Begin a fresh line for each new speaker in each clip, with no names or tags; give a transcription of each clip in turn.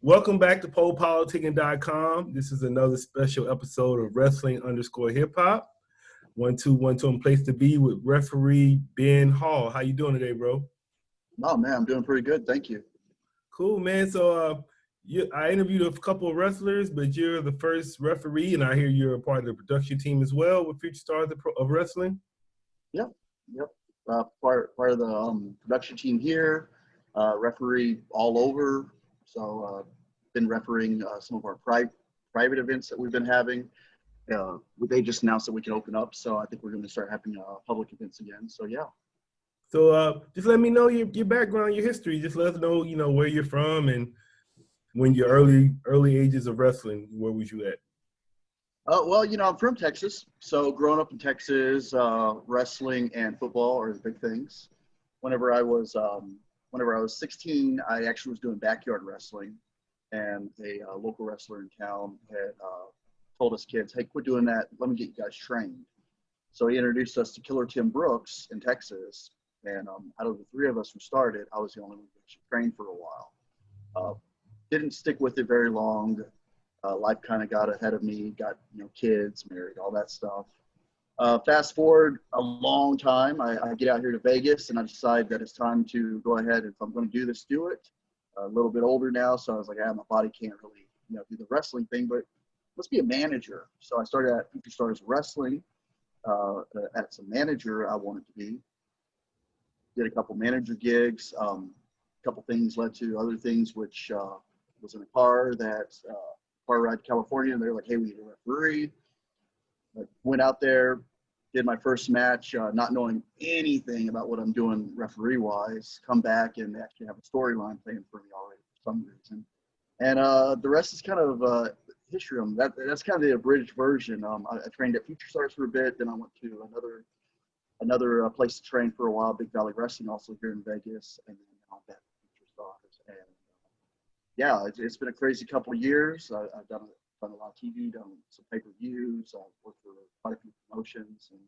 Welcome back to popolitickin.com. This is another special episode of Wrestling _ Hip Hop. 1-2-1-2 place to be with referee Ben Hall. How you doing today, bro?
Oh man, I'm doing pretty good. Thank you.
Cool, man. So I interviewed a couple of wrestlers, but you're the first referee, and I hear you're a part of the production team as well with Future Stars of Wrestling.
Yep. Part of the production team here. Referee all over. So been refereeing some of our private events that we've been having. They just announced that we can open up, so I think we're going to start having public events again. So yeah.
So just let me know your background, your history. Just let us know, where you're from and when your early ages of wrestling. Where was you at?
Well, I'm from Texas, so growing up in Texas, wrestling and football are the big things. Whenever I was 16, I actually was doing backyard wrestling, and a local wrestler in town had told us kids, "Hey, quit doing that. Let me get you guys trained." So he introduced us to Killer Tim Brooks in Texas, and out of the three of us who started, I was the only one who actually trained for a while. Didn't stick with it very long. Life kind of got ahead of me, got kids, married, all that stuff. Fast forward a long time, I get out here to Vegas and I decide that it's time to go ahead. If I'm going to do this, do it. A little bit older now, so I was like, my body can't really do the wrestling thing, but let's be a manager. So I started at Future Stars Wrestling. As a manager, I wanted to be. Did a couple manager gigs. A couple things led to other things, which was in a car ride to California, and they're like, "Hey, we need a referee." I went out there, did my first match, not knowing anything about what I'm doing referee-wise. Come back and they actually have a storyline playing for me already for some reason. And the rest is kind of history. That's kind of the abridged version. I trained at Future Stars for a bit, then I went to another place to train for a while, Big Valley Wrestling, also here in Vegas, and then now I'm back at Future Stars. And yeah, it's been a crazy couple of years. I've done a lot of TV, done some pay-per-views. I've worked for quite a few promotions, and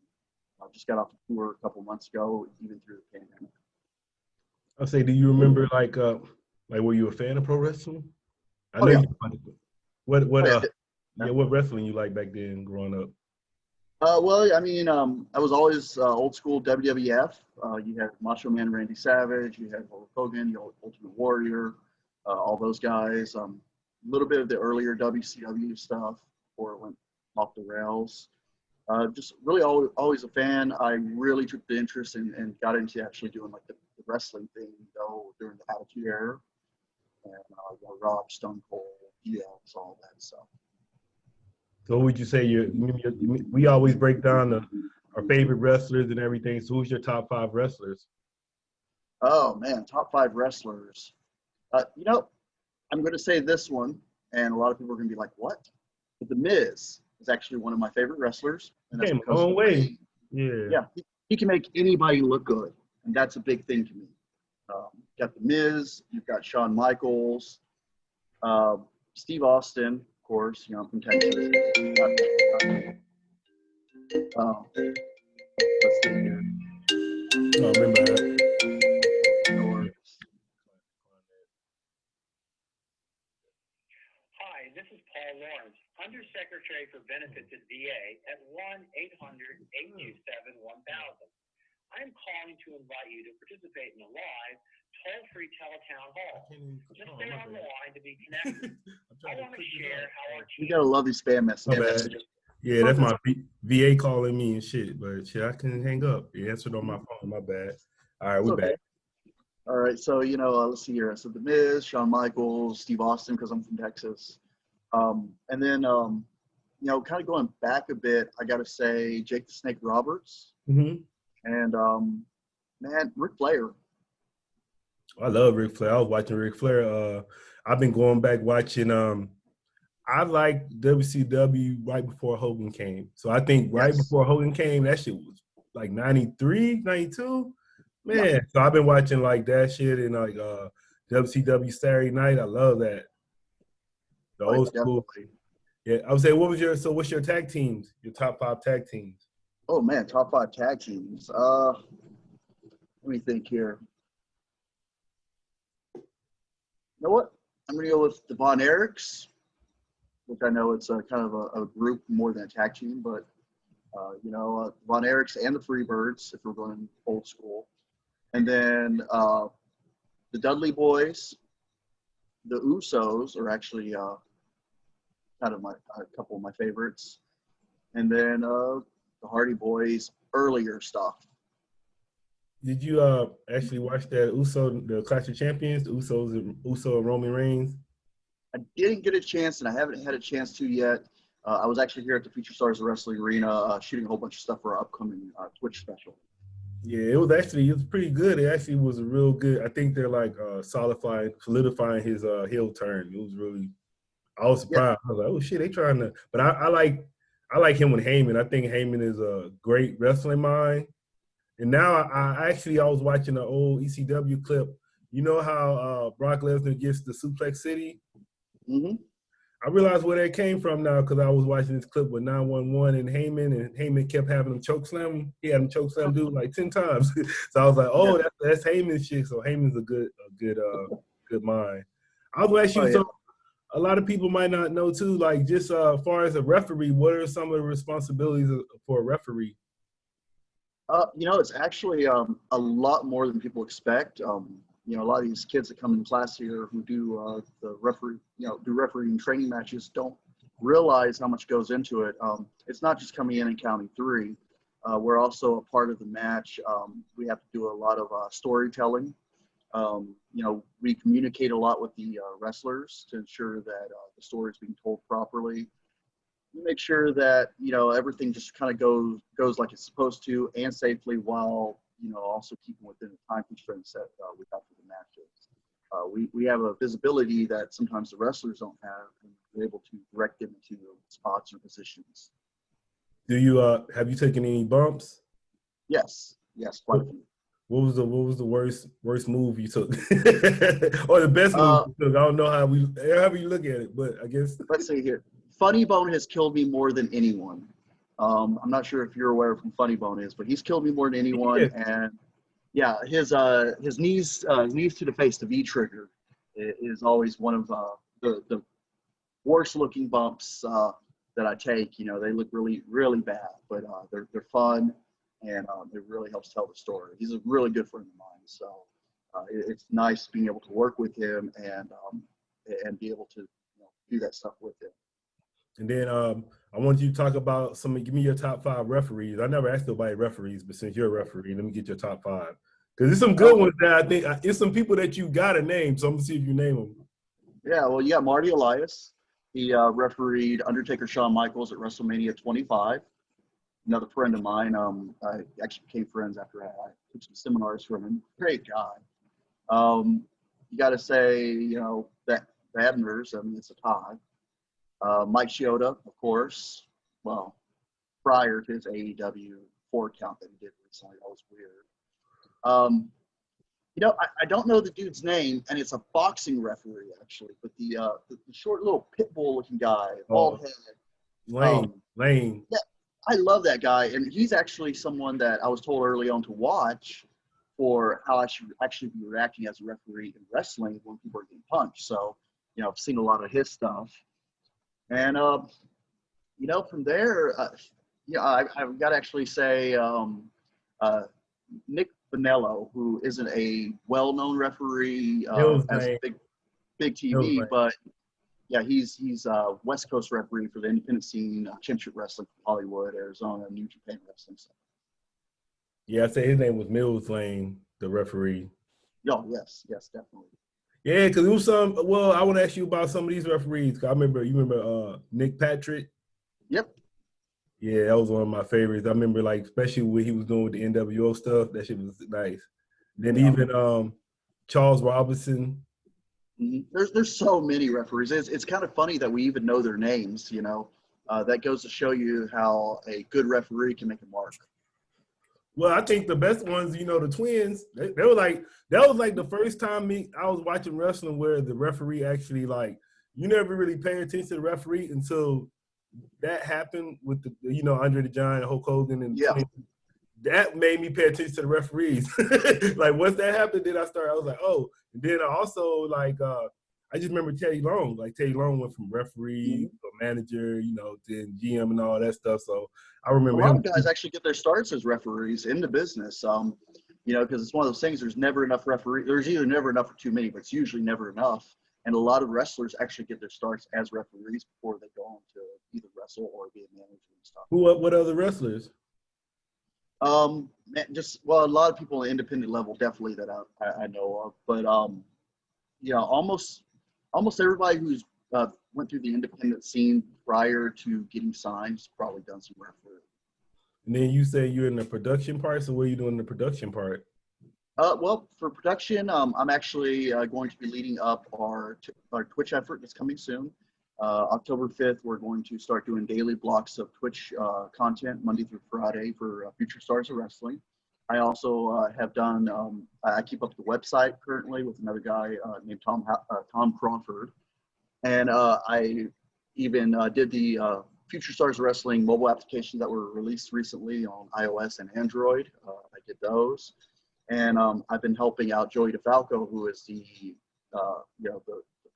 I just got off the tour a couple months ago, even through the pandemic.
I'll say, do you remember were you a fan of pro wrestling? I know
yeah.
What wrestling you liked back then growing up?
Well, I mean, I was always old school WWF. You had Macho Man Randy Savage, you had Hulk Hogan, you had Ultimate Warrior, all those guys. A little bit of the earlier WCW stuff before it went off the rails. Just really always a fan. I really took the interest and got into actually doing like the wrestling thing though during the Attitude Era, and Rock, Stone Cold, DX, all that stuff.
So what would you say we always break down our favorite wrestlers and everything. So who's your top 5 wrestlers?
Oh man, top 5 wrestlers. I'm going to say this one, and a lot of people are going to be like, "What?" But The Miz is actually one of my favorite wrestlers, and that's because of the way. Yeah, he can make anybody look good, and that's a big thing to me. You've got The Miz, you've got Shawn Michaels, Steve Austin, of course. I'm from Texas. Let's see here.
Oh, remember that.
Hi, this is Paul Lawrence, Undersecretary for Benefits at VA at 1-800-827-1000. I am calling to invite you to participate in a live, toll-free teletown hall. Just stay on the line to be connected. I want to share how our team...
You gotta love these spam messages.
Yeah, that's my VA calling me and shit, but shit, I couldn't hang up. It answered on my phone, my bad. All right, we're back.
All right, so, let's see here. So The Miz, Shawn Michaels, Steve Austin, because I'm from Texas. And then, kind of going back a bit, I got to say Jake the Snake Roberts.
Mm-hmm.
And, man, Ric Flair.
I love Ric Flair. I was watching Ric Flair. I've been going back watching I liked WCW right before Hogan came. So I think right before Hogan came, that shit was like 93, 92. Man, yeah. So I've been watching like that shit and like WCW Saturday Night. I love that. The old school. Yeah, I would say, what's your tag teams? Your top 5 tag teams?
Oh man, top 5 tag teams. Let me think here. You know what? I'm going to go with the Von Erichs, which I know it's a kind of a group more than a tag team, but Von Erichs and the Freebirds, if we're going old school. And then the Dudley Boys, the Usos are actually kind of a couple of my favorites. And then the Hardy Boys earlier stuff.
Did you actually watch that the Clash of Champions, the Uso and Roman Reigns?
I didn't get a chance, and I haven't had a chance to yet. I was actually here at the Future Stars of Wrestling Arena shooting a whole bunch of stuff for our upcoming Twitch special.
Yeah, it was pretty good. It actually was a real good. I think they're like solidifying his heel turn. It was really. I was surprised. Yeah. I was like, oh shit, they trying to. But I like him with Heyman. I think Heyman is a great wrestling mind. And now I was watching an old ECW clip. You know how Brock Lesnar gets the Suplex City?
Mm-hmm. I
realized where that came from now because I was watching this clip with 911 and Heyman kept having him choke slam. He had him choke slam dude like 10 times. So I was like, oh, that's Heyman's shit. So Heyman's a good mind. I was going to ask you, so a lot of people might not know too, like just as far as a referee, what are some of the responsibilities for a referee?
It's actually a lot more than people expect. A lot of these kids that come in class here who do the refereeing training matches don't realize how much goes into it. It's not just coming in and counting three. We're also a part of the match. We have to do a lot of storytelling. We communicate a lot with the wrestlers to ensure that the story is being told properly. We make sure that everything just kind of goes like it's supposed to and safely, while also keeping within the time constraints that we have for the matches. We have a visibility that sometimes the wrestlers don't have, and we're able to direct them into spots or positions.
Do you have you taken any bumps?
Yes, quite a few.
What was the worst move you took, or the best move you took? I don't know however you look at it, but I guess.
Let's see here. Funny Bone has killed me more than anyone. I'm not sure if you're aware of who Funny Bone is, but he's killed me more than anyone. And yeah, his knees to the face, the V trigger, is always one of the worst looking bumps that I take. They look really, really bad, but they're fun, and it really helps tell the story. He's a really good friend of mine, so it's nice being able to work with him and be able to do that stuff with him.
And then I want you to talk about give me your top 5 referees. I never asked nobody referees, but since you're a referee, let me get your top 5. Because there's some good ones that I think, it's some people that you got to name, so I'm going to see if you name them.
Yeah, well, you got Marty Elias. He refereed Undertaker Shawn Michaels at WrestleMania 25. Another friend of mine. I actually became friends after I took some seminars from him. Great guy. You got to say, that Abners, it's a tie. Mike Chioda, of course. Well, prior to his AEW 4 count that he did recently, that was weird. I don't know the dude's name, and it's a boxing referee actually, but the short little pit bull looking guy, bald head.
Lane.
Yeah, I love that guy, and he's actually someone that I was told early on to watch for how I should actually be reacting as a referee in wrestling when people are getting punched. So, I've seen a lot of his stuff. And, from there, I've got to actually say Nick Bonello, who isn't a well-known referee as a big TV, but, yeah, he's West Coast referee for the independent scene, Championship Wrestling from Hollywood, Arizona, New Japan Wrestling. So.
Yeah, I'd say his name was Mills Lane, the referee.
Oh, yes, definitely.
Yeah, because it was I want to ask you about some of these referees. You remember Nick Patrick?
Yep.
Yeah, that was one of my favorites. I remember, especially what he was doing with the NWO stuff. That shit was nice. Then even Charles Robinson.
Mm-hmm. There's so many referees. It's kind of funny that we even know their names, That goes to show you how a good referee can make a mark.
Well, I think the best ones, the Twins, they were that was the first time I was watching wrestling where the referee actually, you never really pay attention to the referee until that happened with the, Andre the Giant, Hulk Hogan, and Twins. That made me pay attention to the referees. Once that happened, then I was like, oh. And then I also, I just remember Teddy Long. Like Teddy Long went from referee to manager, you know, then GM and all that stuff. So I
A
remember
lot
him.
of guys actually get their starts as referees in the business. You know, because it's one of those things. There's never enough referees. There's either never enough or too many, but it's usually never enough. And a lot of wrestlers actually get their starts as referees before they go on to either wrestle or be a manager and stuff.
What other wrestlers?
Just well, a lot of people on the independent level definitely that I know of, but you know, almost everybody who's went through the independent scene prior to getting signed has probably done some refereeing.
And then you say you're in the production part. So what are you doing in the production part?
Well, for production, I'm actually going to be leading up our Twitch effort that's coming soon. October 5th, we're going to start doing daily blocks of Twitch content Monday through Friday for Future Stars of Wrestling. I also have done, I keep up the website currently with another guy named Tom Crawford. And I even did the Future Stars of Wrestling mobile applications that were released recently on iOS and Android. I did those. And I've been helping out Joey DeFalco, who is the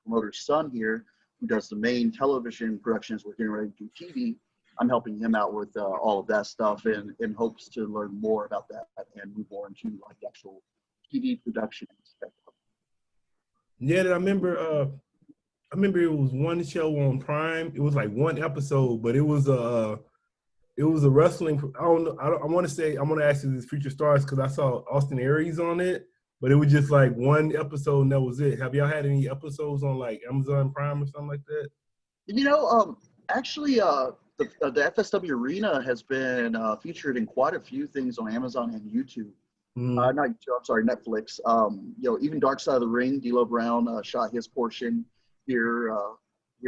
promoter's son here, who does the main television productions. We're getting ready to do TV. I'm helping him out with all of that stuff in hopes to learn more about that and move more into like the actual TV production aspect.
Yeah, I remember it was one show on Prime. It was like one episode, but it was a wrestling. I don't know. I want to say I want to ask you this Future Stars because I saw Austin Aries on it, but it was just like one episode and that was it. Have y'all had any episodes on like Amazon Prime or something like that?
You know, actually, the FSW Arena has been featured in quite a few things on Amazon and YouTube. Not YouTube, I'm sorry, Netflix. You know, even Dark Side of the Ring, D'Lo Brown shot his portion here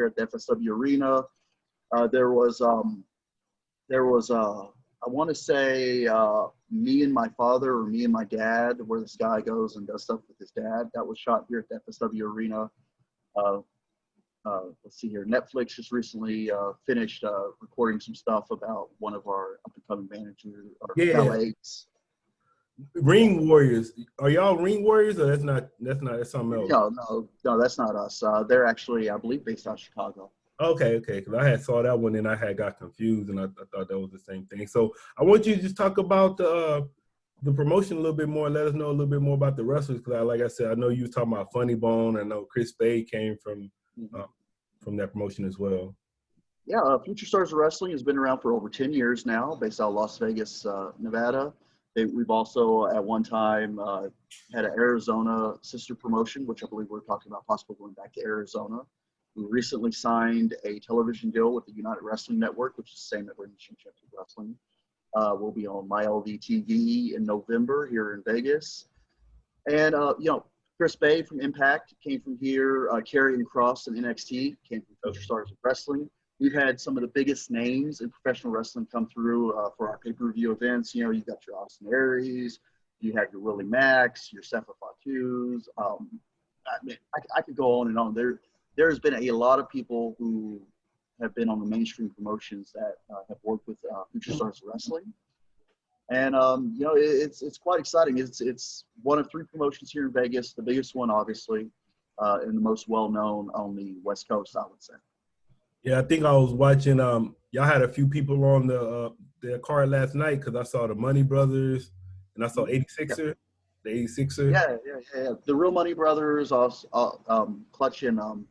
at the FSW Arena. There was I want to say Me and My Father or Me and My Dad, where this guy goes and does stuff with his dad. That was shot here at the FSW Arena. Let's see here. Netflix just recently finished recording some stuff about one of our up-and-coming managers or ballets.
Ring Warriors. Are y'all Ring Warriors or that's something else?
No, that's not us. They're actually, I believe, based out of Chicago.
Okay. Because I had saw that one and I had got confused and I thought that was the same thing. So I want you to just talk about the promotion a little bit more. Let us know a little bit more about the wrestlers because, like I said, I know you was talking about Funny Bone. I know Chris Spade came from that promotion as well.
Yeah, Future Stars of Wrestling has been around for over 10 years now, based out of Las Vegas, Nevada. We've also at one time had an Arizona sister promotion, which I believe we're talking about possibly going back to Arizona. We recently signed a television deal with the United Wrestling Network, which is the same network as Untitled Wrestling. We'll be on MyLV TV in November here in Vegas. And, you know, Chris Bay from Impact came from here. Karrion Kross in NXT came from Future Stars of Wrestling. We've had some of the biggest names in professional wrestling come through for our pay-per-view events. You know, you got your Austin Aries, you had your Willie Max, your Sefa Fatu's. I mean, I could go on and on. There's been a lot of people who have been on the mainstream promotions that have worked with Future Stars of Wrestling. And, you know, it's quite exciting. It's one of 3 promotions here in Vegas, the biggest one, obviously, and the most well-known on the West Coast, I would say.
Yeah, I think I was watching. Y'all had a few people on the card last night because I saw the Money Brothers and I saw 86er, the 86er.
Yeah. The Real Money Brothers, also, Clutch and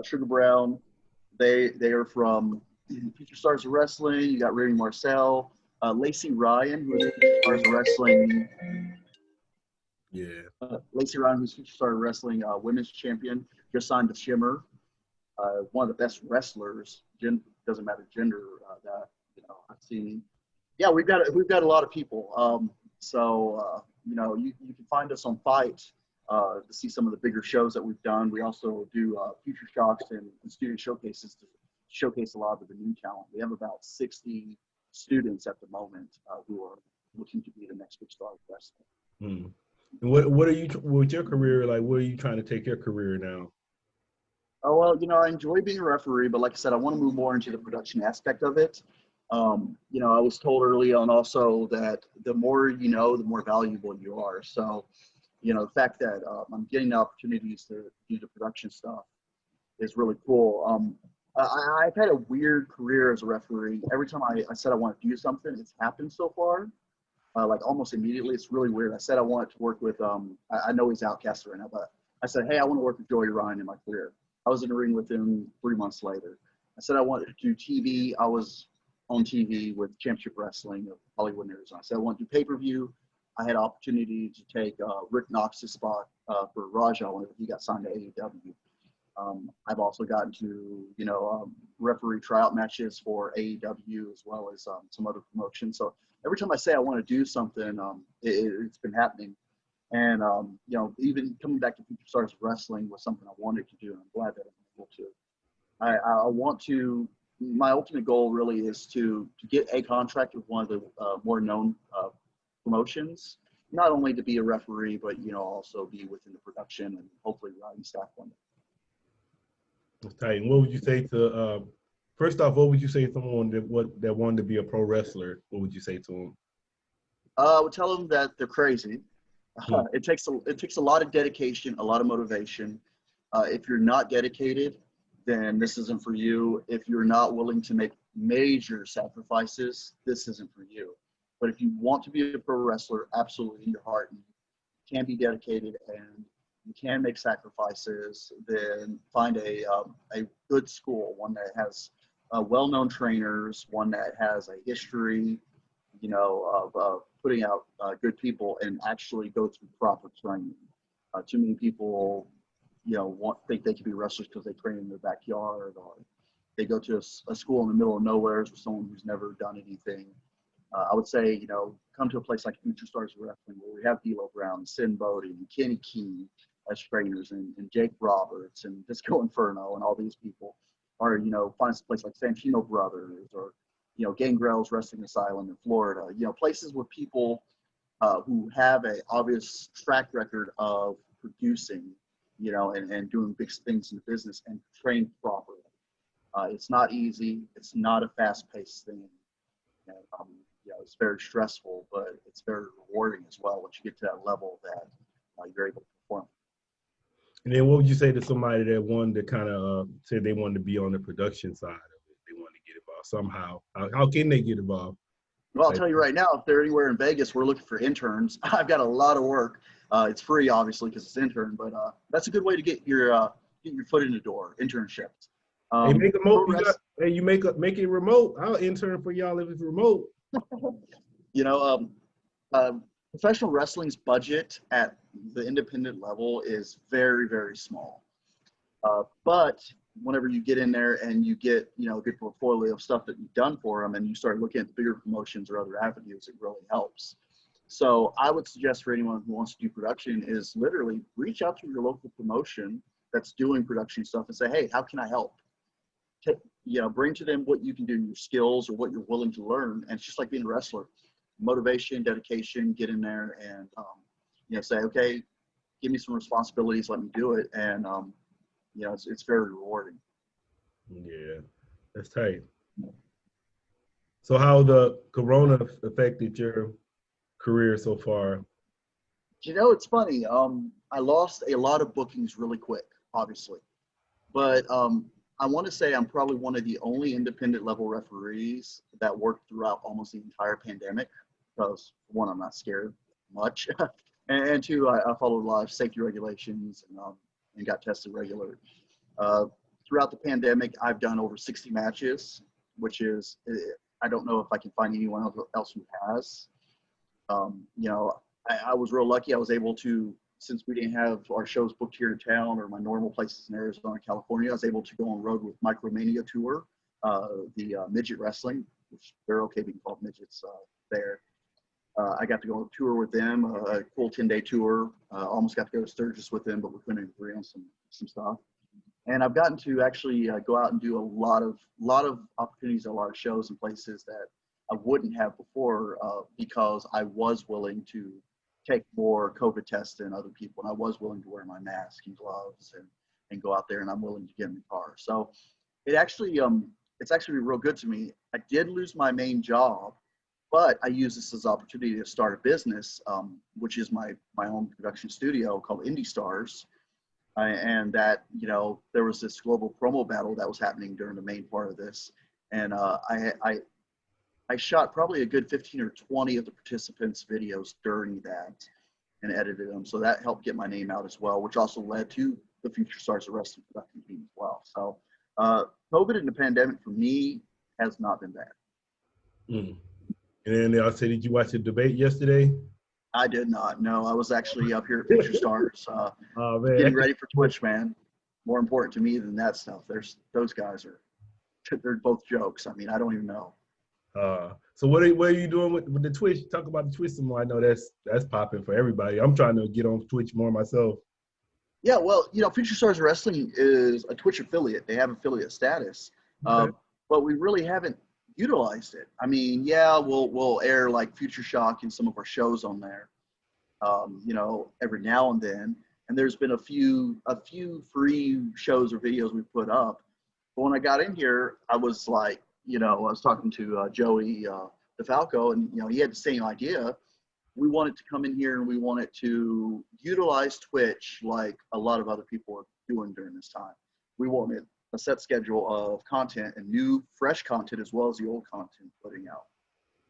Sugar Brown. They are from Future Stars of Wrestling. You got Remy Marcel, Lacey Ryan, who is Future Stars of Wrestling.
Yeah.
Lacey Ryan, who's Future Stars of Wrestling women's champion, just signed to Shimmer. One of the best wrestlers, doesn't matter gender, that I've seen. Yeah, we've got a lot of people. So you know, you can find us on Fight to see some of the bigger shows that we've done. We also do Future Shocks and student showcases to showcase a lot of the new talent. We have about 60 students at the moment who are looking to be the next big star of wrestling.
And what are you with your career? Like, where are you trying to take your career now?
Oh, well, you know, I enjoy being a referee, but like I said, I want to move more into the production aspect of it. You know, I was told early on also that the more you know, the more valuable you are. So you know, the fact that I'm getting the opportunities to do the production stuff is really cool. I've had a weird career as a referee. Every time I said I want to do something, it's happened so far. Like almost immediately. It's really weird. I said I wanted to work with, I know he's outcast right now, but I said, hey, I want to work with Joey Ryan in my career. I was in the ring with him 3 months later. I said I wanted to do TV. I was on TV with Championship Wrestling of Hollywood, Arizona. I said I want to do pay-per-view. I had opportunity to take Rick Knox's spot for Raja whenever he got signed to AEW. I've also gotten to, you know, referee tryout matches for AEW as well as some other promotions. So every time I say I want to do something, it's been happening. And, you know, even coming back to Future Stars Wrestling was something I wanted to do, and I'm glad that I'm able to. I want to, my ultimate goal really is to get a contract with one of the more known promotions, not only to be a referee, but, you know, also be within the production and hopefully writing staff one day.
That's tight. And what would you say to first off, what would you say to someone that wanted to be a pro wrestler? What would you say to them?
I would tell them that they're crazy. It takes a lot of dedication, a lot of motivation. If you're not dedicated, then this isn't for you. If you're not willing to make major sacrifices, this isn't for you. But if you want to be a pro wrestler, absolutely in your heart, you can be dedicated and you can make sacrifices, then find a good school, one that has well-known trainers, one that has a history, you know, of putting out good people, and actually go through proper training. Too many people, you know, think they can be wrestlers because they train in their backyard, or they go to a school in the middle of nowhere with someone who's never done anything. I would say, you know, come to a place like Future Stars Wrestling where we have D'Lo Brown, Sin Bodie, and Kenny Keene as trainers, and Jake Roberts and Disco Inferno and all these people. Or, you know, find a place like Santino Brothers, or, you know, Gangrel's Wrestling Asylum in Florida. You know, places where people who have a obvious track record of producing, you know, and doing big things in the business and trained properly. It's not easy. It's not a fast-paced thing. And, you know, it's very stressful, but it's very rewarding as well once you get to that level that you're able to perform.
And then what would you say to somebody that wanted to kind of say they wanted to be on the production side of it? They wanted to get involved somehow. How can they get involved?
Well, I'll tell you right now, if they're anywhere in Vegas, we're looking for interns. I've got a lot of work. It's free, obviously, because it's intern, but that's a good way to get your foot in the door, internships.
Hey, make it remote. I'll intern for y'all if it's remote.
You know, professional wrestling's budget at the independent level is very, very small. But whenever you get in there and you get, you know, a good portfolio of stuff that you've done for them, and you start looking at the bigger promotions or other avenues, it really helps. So I would suggest for anyone who wants to do production is literally reach out to your local promotion that's doing production stuff and say, hey, how can I help? You know, bring to them what you can do, your skills or what you're willing to learn. And it's just like being a wrestler. Motivation, dedication, get in there and, you know, say, okay, give me some responsibilities, let me do it. And, you know, it's very rewarding.
Yeah, that's tight. So how the corona affected your career so far?
You know, it's funny. I lost a lot of bookings really quick, obviously. But I want to say I'm probably one of the only independent level referees that worked throughout almost the entire pandemic. Because one, I'm not scared much. And two, I followed a lot of safety regulations and got tested regularly. Throughout the pandemic, I've done over 60 matches, which is, I don't know if I can find anyone else who has. You know, I was real lucky. I was able to, since we didn't have our shows booked here in town or my normal places in Arizona, California, I was able to go on road with Micromania Tour, the midget wrestling, which they're okay being called midgets there. I got to go on a tour with them, a full 10-day tour. Almost got to go to Sturgis with them, but we couldn't agree on some stuff. And I've gotten to actually go out and do a lot of opportunities, a lot of shows and places that I wouldn't have before because I was willing to take more COVID tests than other people, and I was willing to wear my mask and gloves and go out there, and I'm willing to get in the car. So it actually it's actually real good to me. I did lose my main job But I use this as an opportunity to start a business, which is my own production studio called Indie Stars. And that, you know, there was this global promo battle that was happening during the main part of this. And I shot probably a good 15 or 20 of the participants' videos during that and edited them. So that helped get my name out as well, which also led to the Future Stars of Wrestling production team as well. So COVID and the pandemic for me has not been bad.
Mm. And then I'll say, did you watch the debate yesterday?
I did not. No, I was actually up here at Future Stars
Oh, man.
getting ready for Twitch, man. More important to me than that stuff. Those guys they're both jokes. I mean, I don't even know.
So what are you doing with the Twitch? Talk about the Twitch some more. I know that's popping for everybody. I'm trying to get on Twitch more myself.
Yeah, well, you know, Future Stars Wrestling is a Twitch affiliate. They have affiliate status,
Okay.
but we really haven't utilized it. I mean, yeah, we'll air like Future Shock and some of our shows on there, you know, every now and then. And there's been a few free shows or videos we put up. But when I got in here, I was like, you know, I was talking to Joey DeFalco, and you know, he had the same idea. We wanted to come in here and we wanted to utilize Twitch like a lot of other people are doing during this time. We wanted a set schedule of content and new, fresh content as well as the old content putting out.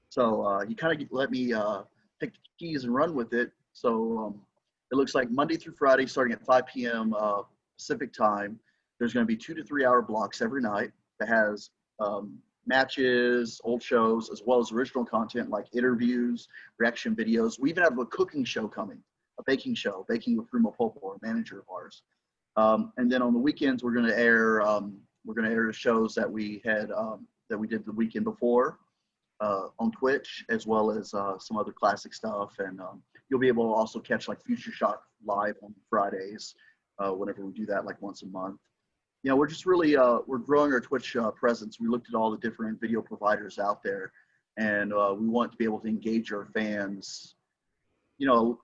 So he kind of let me take the keys and run with it. So it looks like Monday through Friday, starting at 5 p.m. Pacific time, there's going to be 2 to 3 hour blocks every night that has matches, old shows, as well as original content like interviews, reaction videos. We even have a cooking show coming, a baking show, Baking with Primo Popo, a manager of ours. And then on the weekends, we're going to air the shows that we had that we did the weekend before on Twitch, as well as some other classic stuff. And you'll be able to also catch like Future Shock live on Fridays whenever we do that, like once a month. You know, we're just really we're growing our Twitch presence. We looked at all the different video providers out there, and we want to be able to engage our fans. You know,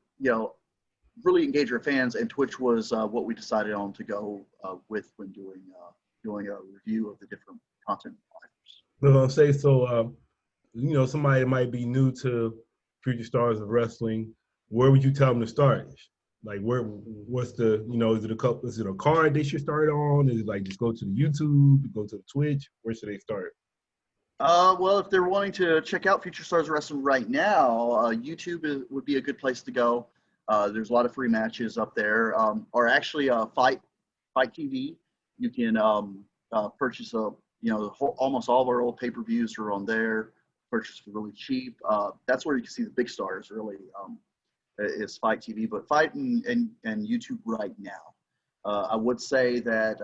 really engage our fans. And Twitch was what we decided on to go with when doing a review of the different content providers.
No, I'll say so. You know, somebody that might be new to Future Stars of Wrestling. Where would you tell them to start? Like, what's the, you know, is it a card they should start on? Is it like just go to the YouTube, go to the Twitch? Where should they start?
Well, if they're wanting to check out Future Stars Wrestling right now, YouTube would be a good place to go. There's a lot of free matches up there. Or actually, Fight TV. You can purchase almost all of our old pay-per-views are on there. Purchase for really cheap. That's where you can see the big stars really. Is Fight TV, but Fight and YouTube right now. I would say that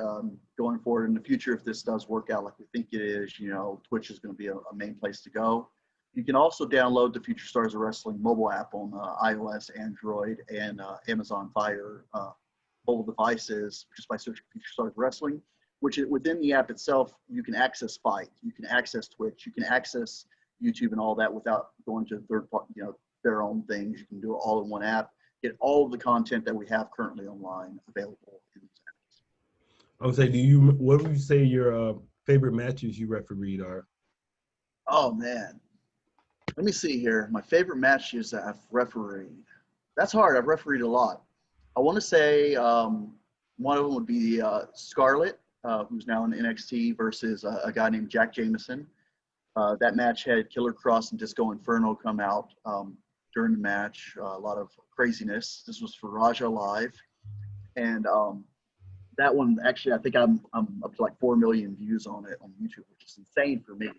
going forward in the future, if this does work out like we think it is, you know, Twitch is going to be a main place to go. You can also download the Future Stars of Wrestling mobile app on iOS, Android, and Amazon Fire mobile devices just by searching Future Stars Wrestling, which is, within the app itself, you can access Fight, you can access Twitch, you can access YouTube and all that without going to third party, you know, their own things. You can do it all in one app. Get all of the content that we have currently online available in these apps.
I would say, what would you say your favorite matches you refereed are?
Oh man, let me see here. My favorite matches that I've refereed. That's hard. I've refereed a lot. I want to say one of them would be Scarlett, who's now in NXT, versus a guy named Jack Jameson. That match had Killer Cross and Disco Inferno come out during the match. A lot of craziness. This was for Raja Live, and that one actually, I think I'm up to like 4 million views on it on YouTube, which is insane for me.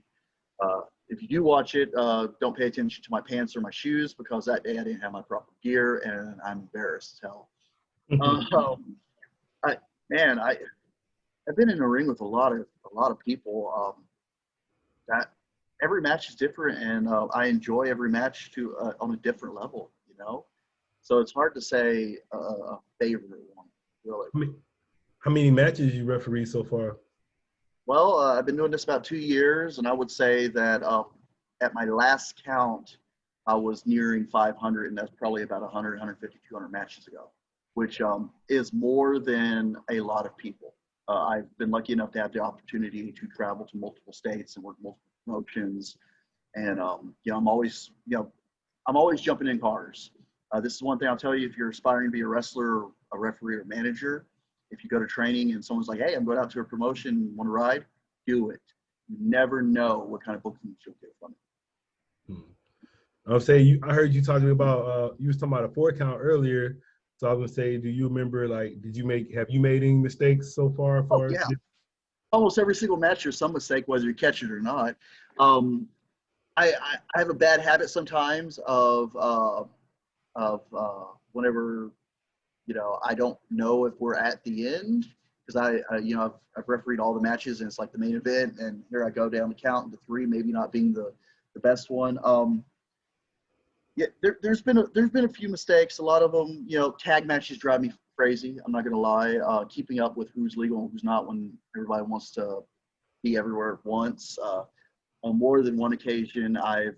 If you do watch it, don't pay attention to my pants or my shoes, because that day I didn't have my proper gear and I'm embarrassed as hell. I've been in a ring with a lot of people. That every match is different, and I enjoy every match on a different level, you know. So it's hard to say a favorite one, really.
How many matches you refereed so far?
Well, I've been doing this about 2 years, and I would say that at my last count, I was nearing 500, and that's probably about 100, 150, 200 matches ago, which is more than a lot of people. I've been lucky enough to have the opportunity to travel to multiple states and work multiple promotions, And I'm always I'm always jumping in cars. This is one thing I'll tell you: if you're aspiring to be a wrestler, a referee, or manager, if you go to training and someone's like, "Hey, I'm going out to a promotion, want to ride?" Do it. You never know what kind of bookings you'll get from it.
I'll say I heard you talking about you was talking about a 4 count earlier. So I was gonna say, do you remember like have you made any mistakes so far?
Oh yeah, almost every single match there's some mistake, whether you catch it or not. Um, I have a bad habit sometimes of whenever I don't know if we're at the end because I've refereed all the matches and it's like the main event and here I go down the count to 3, maybe not being the best one. Yeah, there's been a few mistakes. A lot of them, tag matches drive me crazy. I'm not gonna lie. Keeping up with who's legal and who's not when everybody wants to be everywhere at once. On more than one occasion, I've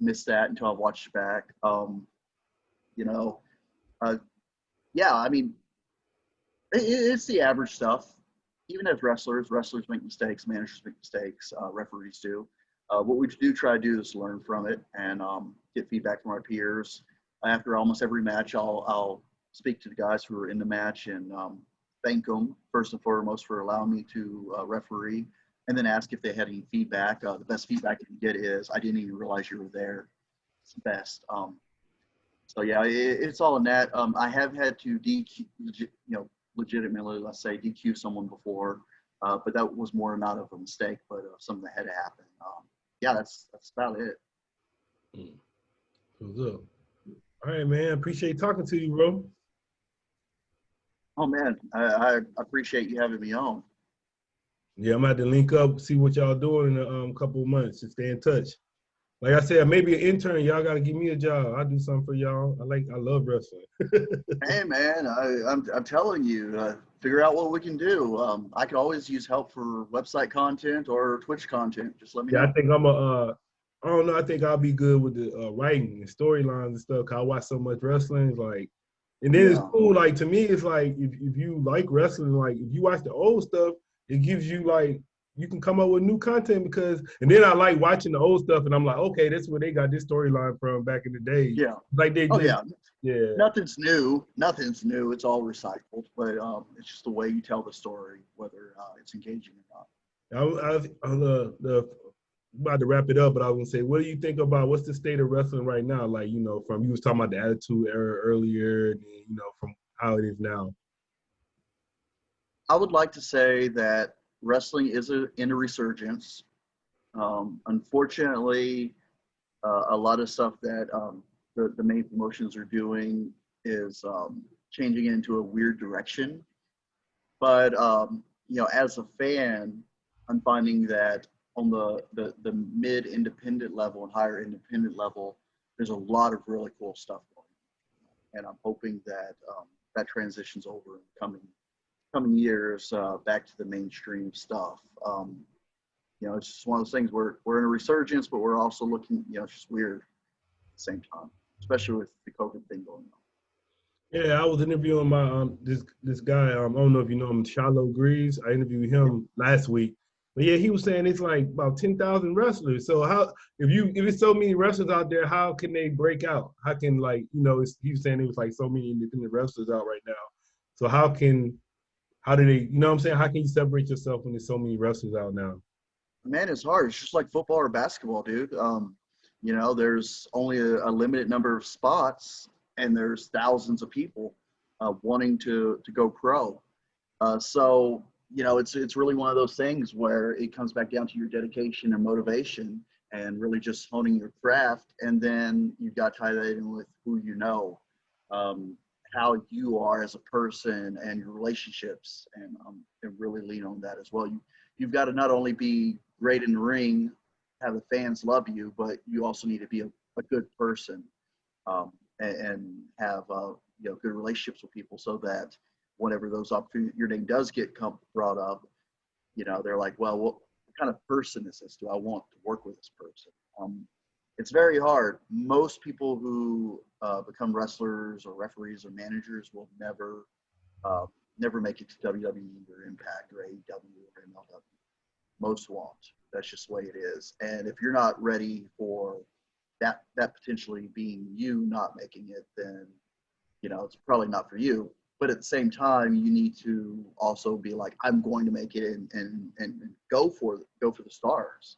missed that until I've watched it back. You know, yeah, I mean, it's the average stuff. Even as wrestlers make mistakes, managers make mistakes, referees do. What we do try to do is learn from it and get feedback from our peers. After almost every match, I'll speak to the guys who are in the match and thank them first and foremost for allowing me to referee, and then ask if they had any feedback. The best feedback you can get is, "I didn't even realize you were there." It's the best. So yeah, it's all in that. I have had to legitimately, let's say, DQ someone before, but that was more not of a mistake, but something that had to happen. Yeah, that's about it.
What's up? All right, man. Appreciate talking to you, bro.
Oh man, I appreciate you having me on.
Yeah, I'm about to link up, see what y'all doing in a couple of months, and stay in touch. Like I said, maybe an intern. Y'all gotta give me a job. I'll do something for y'all. I love wrestling.
Hey man, I'm telling you, figure out what we can do. I could always use help for website content or Twitch content. Just let me
Yeah, I
know.
think I don't know. I think I'll be good with the writing and storylines and stuff. Cause I watch so much wrestling. It's like, and then it's
Yeah.
cool. Like to me, it's like if you like wrestling, like if you watch the old stuff, it gives you like you can come up with new content because. And then I like watching the old stuff, and I'm like, okay, that's where they got this storyline from back in the day.
Yeah.
Like they
Oh
just
yeah.
yeah.
Nothing's new. Nothing's new. It's all recycled, but it's just the way you tell the story, whether it's engaging or not.
I'm about to wrap it up, but I was gonna say, what do you think about what's the state of wrestling right now? Like, from you was talking about the Attitude Era earlier, and from how it is now.
I would like to say that wrestling is in a resurgence. Unfortunately, a lot of stuff that the main promotions are doing is changing into a weird direction. But as a fan, I'm finding that on the mid independent level and higher independent level, there's a lot of really cool stuff going on, and I'm hoping that that transitions over in coming years back to the mainstream stuff. It's just one of those things where we're in a resurgence, but we're also looking, it's just weird at the same time, especially with the COVID thing going on.
Yeah, I was interviewing my this guy. I don't know if you know him, Shallow Greaves. I interviewed him last week. But yeah, he was saying it's like about 10,000 wrestlers. So how if it's so many wrestlers out there, how can they break out? How can he was saying it was like so many independent wrestlers out right now. So how do they what I'm saying? How can you separate yourself when there's so many wrestlers out now?
Man, it's hard. It's just like football or basketball, dude. There's only a limited number of spots, and there's thousands of people wanting to go pro. So it's really one of those things where it comes back down to your dedication and motivation, and really just honing your craft. And then you've got to tie that in with who you know, how you are as a person, and your relationships, and really lean on that as well. You've got to not only be great in the ring, have the fans love you, but you also need to be a good person, and have good relationships with people, so that whenever those opportunities, your name does get brought up, they're like, well, what kind of person is this? Do I want to work with this person? It's very hard. Most people who become wrestlers or referees or managers will never make it to WWE or Impact or AEW or MLW. most won't. That's just the way it is. And if you're not ready for that potentially being you not making it, then it's probably not for you. But at the same time, you need to also be like, I'm going to make it and go for the stars.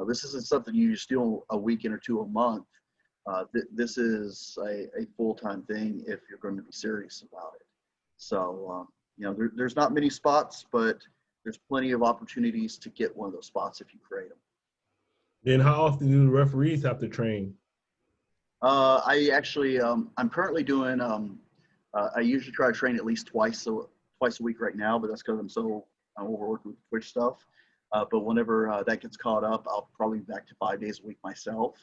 This isn't something you just do a weekend or two a month. This is a full-time thing if you're going to be serious about it. So, there's not many spots, but there's plenty of opportunities to get one of those spots if you create them.
Then how often do the referees have to train?
I actually, I'm currently doing, I usually try to train at least twice a week right now, but that's because I'm overworked with Twitch stuff. But whenever that gets caught up, I'll probably be back to 5 days a week myself.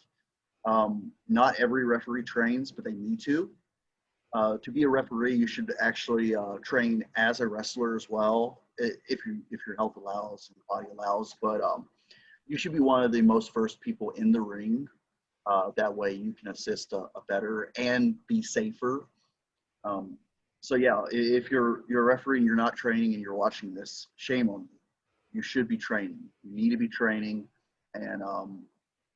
Not every referee trains, but they need to. To be a referee, you should actually train as a wrestler as well, if your health allows and your body allows. But you should be one of the most first people in the ring. That way you can assist a better and be safer. So yeah, if you're a referee and you're not training and you're watching this, shame on you. You should be training. You need to be training. And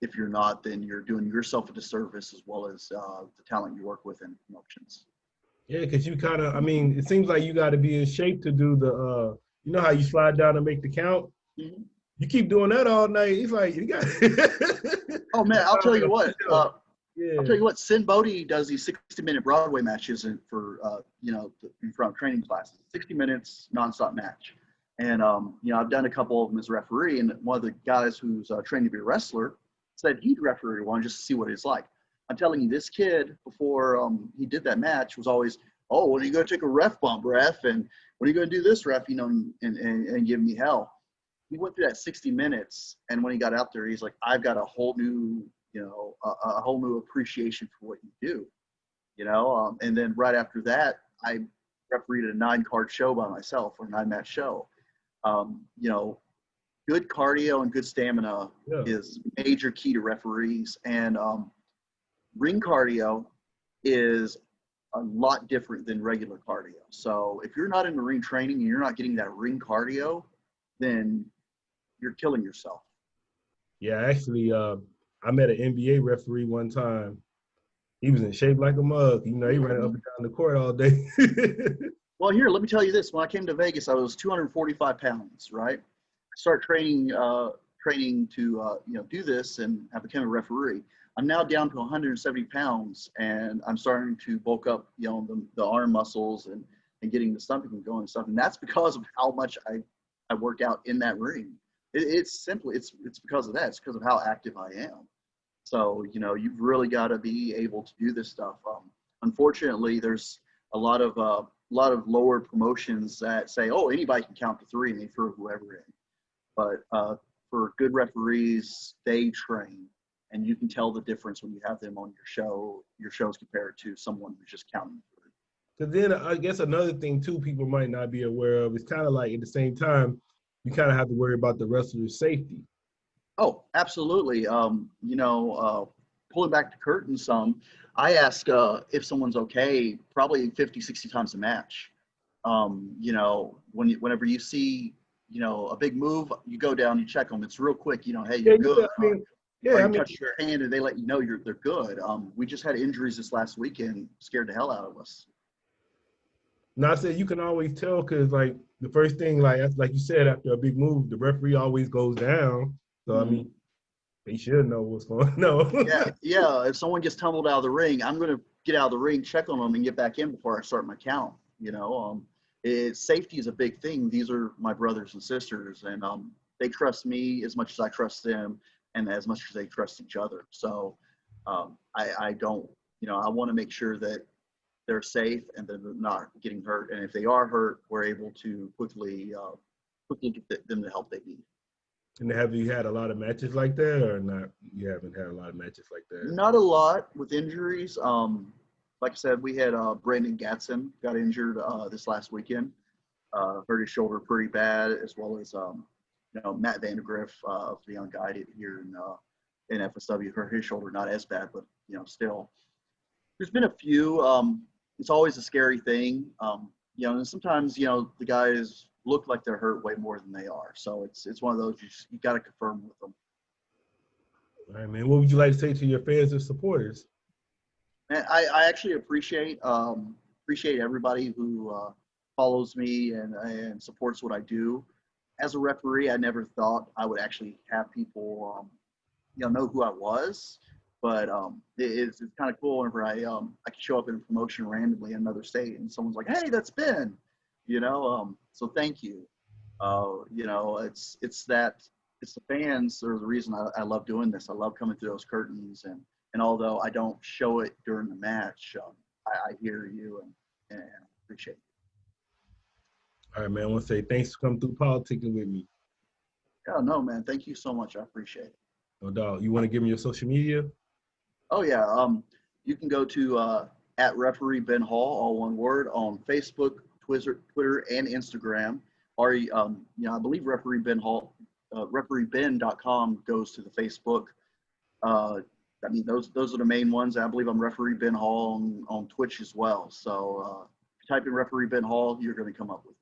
if you're not, then you're doing yourself a disservice as well as the talent you work with in promotions.
Yeah, because you kind of, I mean, it seems like you got to be in shape to do the, you know how you slide down and make the count?
Mm-hmm.
You keep doing that all night. It's like, you got.
Oh, man, I'll tell you what.
Yeah.
I'll tell you what, Sin Bodhi does these 60-minute Broadway matches for, in front of training classes. 60 minutes, nonstop match. And, I've done a couple of them as a referee, and one of the guys who's trained to be a wrestler said he'd referee one just to see what it's like. I'm telling you, this kid, before he did that match, was always, oh, when are you going to take a ref bump, ref? And when are you going to do this, ref? And give me hell. He went through that 60 minutes, and when he got out there, he's like, I've got a whole new, a whole new appreciation for what you do, and then right after that, I refereed a 9-card show by myself, or a 9-match show. Good cardio and good stamina is major key to referees, and ring cardio is a lot different than regular cardio. So if you're not in the ring training and you're not getting that ring cardio, then you're killing yourself.
Yeah, actually, I met an NBA referee one time. He was in shape like a mug. He ran up and down the court all day.
Well, here, let me tell you this. When I came to Vegas, I was 245 pounds, right? I started training to, do this, and I became a referee. I'm now down to 170 pounds, and I'm starting to bulk up, the arm muscles and getting the stomach going and stuff. And that's because of how much I work out in that ring. It's because of that. It's because of how active I am. So, you've really got to be able to do this stuff. Unfortunately, there's a lot of lower promotions that say, oh, anybody can count to 3 and they throw whoever in. But for good referees, they train, and you can tell the difference when you have them on your shows compared to someone who's just counting.
Because then I guess another thing too people might not be aware of is kind of like at the same time, you kind of have to worry about the wrestler's safety.
Oh, absolutely. Pulling back the curtain some, I ask if someone's okay probably 50, 60 times a match. Whenever you see, a big move, you go down, you check them. It's real quick, hey, you're good. Touch their hand and they let you know they're good. We just had injuries this last weekend, scared the hell out of us.
Now I said you can always tell because like the first thing, like you said, after a big move, the referee always goes down. So I mean, they should know what's going on.
Yeah. If someone gets tumbled out of the ring, I'm gonna get out of the ring, check on them, and get back in before I start my count. Safety is a big thing. These are my brothers and sisters, and they trust me as much as I trust them, and as much as they trust each other. So I don't, I want to make sure that they're safe and that they're not getting hurt. And if they are hurt, we're able to quickly get them the help they need.
And have you had a lot of matches like that or not? You haven't had a lot of matches like that?
Not a lot with injuries. Like I said, we had Brandon Gatson got injured this last weekend. Hurt his shoulder pretty bad, as well as Matt Vandegrift of the Unguided here in FSW hurt his shoulder, not as bad, but still. There's been a few. It's always a scary thing. And sometimes the guys look like they're hurt way more than they are. So it's one of those you got to confirm with them.
All right, man. What would you like to say to your fans and supporters?
And I actually appreciate everybody who follows me and supports what I do. As a referee, I never thought I would actually have people know who I was, but it's kind of cool whenever I can show up in a promotion randomly in another state and someone's like, hey, that's Ben, so thank you. It's the fans are the reason I love doing this. I love coming through those curtains, and although I don't show it during the match, I hear you and appreciate it.
All right, man. I want to say thanks for coming through politicking with me.
Yeah, no, man. Thank you so much. I appreciate it.
No doubt. You want to give me your social media?
Oh yeah. You can go to at referee Ben Hall, all one word, on Facebook, Twitter, and Instagram. Or I believe referee Ben Hall, refereeben.com goes to the Facebook. Those are the main ones. I believe I'm referee Ben Hall on Twitch as well. So if you type in referee Ben Hall, you're going to come up with me.